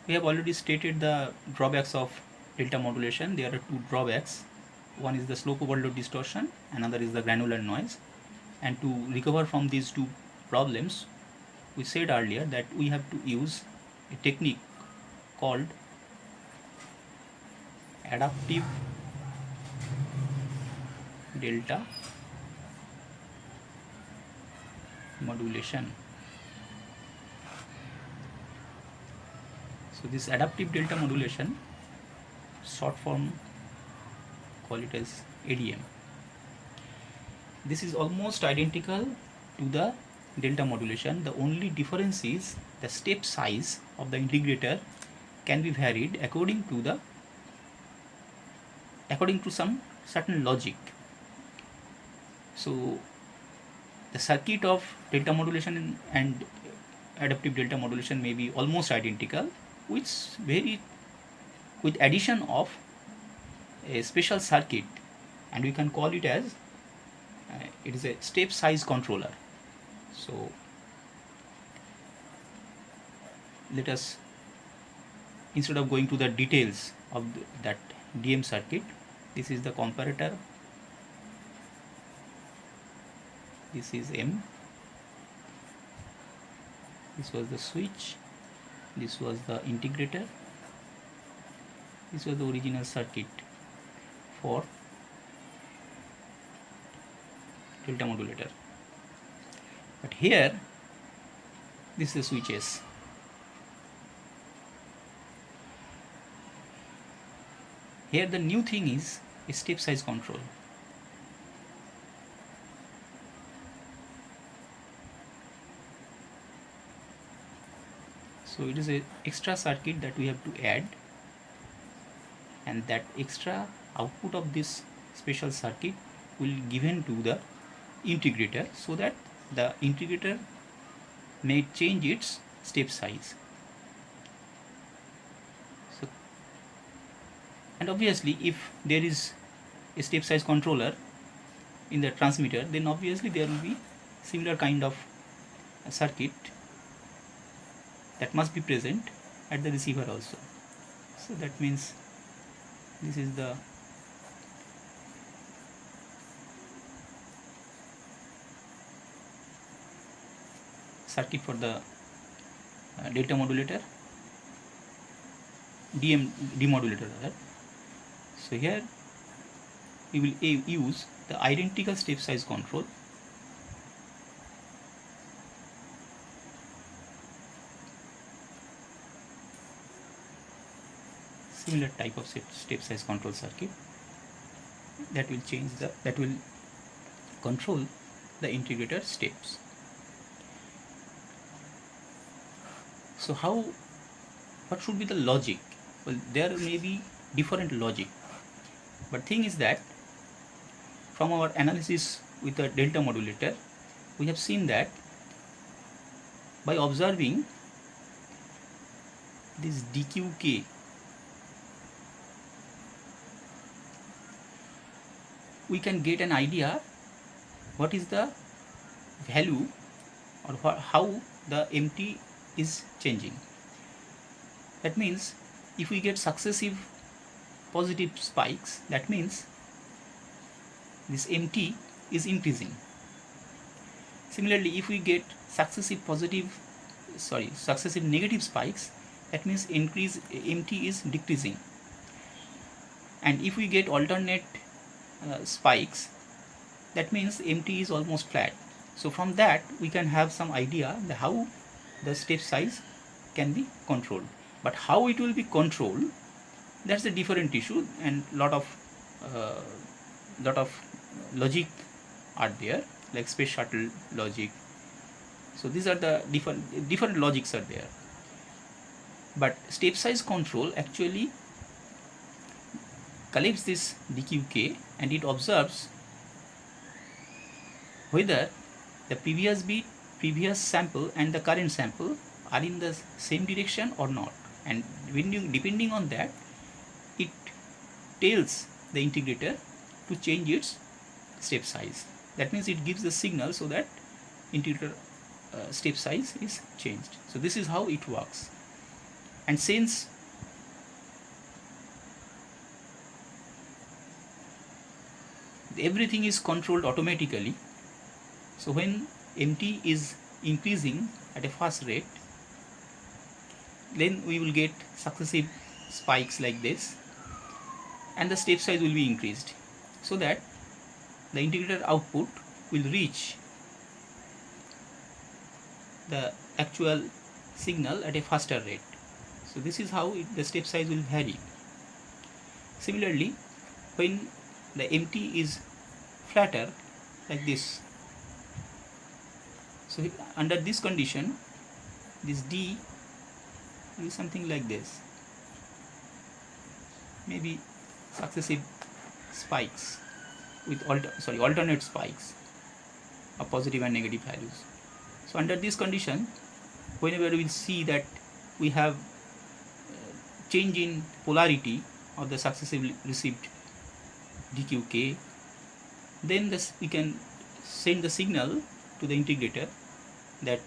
We have already stated the drawbacks of delta modulation. There are two drawbacks. One is the slope overload distortion, another is the granular noise. And to recover from these two problems, we said earlier that we have to use a technique called adaptive delta modulation. So this adaptive delta modulation, short form call it as ADM. This is almost identical to the delta modulation. The only difference is the step size of the integrator can be varied according to some certain logic. So the circuit of delta modulation and adaptive delta modulation may be almost identical, with addition of a special circuit, and we can call it as it is a step size controller. So let us, instead of going to the details of that DM circuit, this is the comparator, this is M, this was the switch, this was the integrator, this was the original circuit for delta modulator. But here this is the switches. Here the new thing is a step size control. So it is a extra circuit that we have to add, and that extra output of this special circuit will be given to the integrator, so that the integrator may change its step size. So, and obviously if there is a step size controller in the transmitter, then obviously there will be similar kind of a circuit that must be present at the receiver also. So that means this is the circuit for the delta modulator, demodulator rather. So here we will use the identical step size control. Similar type of step size control circuit that will control the integrator steps. So what should be the logic? Well, there may be different logic, but thing is that from our analysis with the delta modulator, we have seen that by observing this dqk, we can get an idea what is the value or how the MT is changing. That means if we get successive positive spikes, that means this MT is increasing. Similarly, if we get successive negative spikes, that means MT is decreasing. And if we get alternate spikes, that means MT is almost flat. So from that we can have some idea how the step size can be controlled. But how it will be controlled, that's a different issue, and lot of logic are there, like space shuttle logic. So these are the different logics are there. But step size control actually collects this dqk and it observes whether the previous bit, previous sample and the current sample are in the same direction or not, and depending on that, it tells the integrator to change its step size. That means it gives the signal so that integrator step size is changed. So this is how it works. And since everything is controlled automatically, so when MT is increasing at a fast rate, then we will get successive spikes like this, and the step size will be increased, so that the integrator output will reach the actual signal at a faster rate. So this is how the step size will vary. Similarly, when the MT is flatter like this, so under this condition, this D will be something like this, maybe successive spikes with alternate spikes of positive and negative values. So under this condition, whenever we will see that we have change in polarity of the successively received dqk, then we can send the signal to the integrator that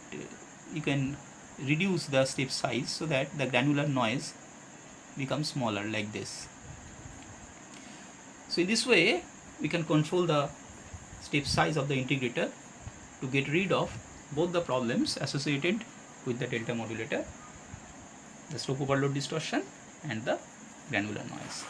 you can reduce the step size so that the granular noise becomes smaller like this. So in this way we can control the step size of the integrator to get rid of both the problems associated with the delta modulator, the slope overload distortion and the granular noise.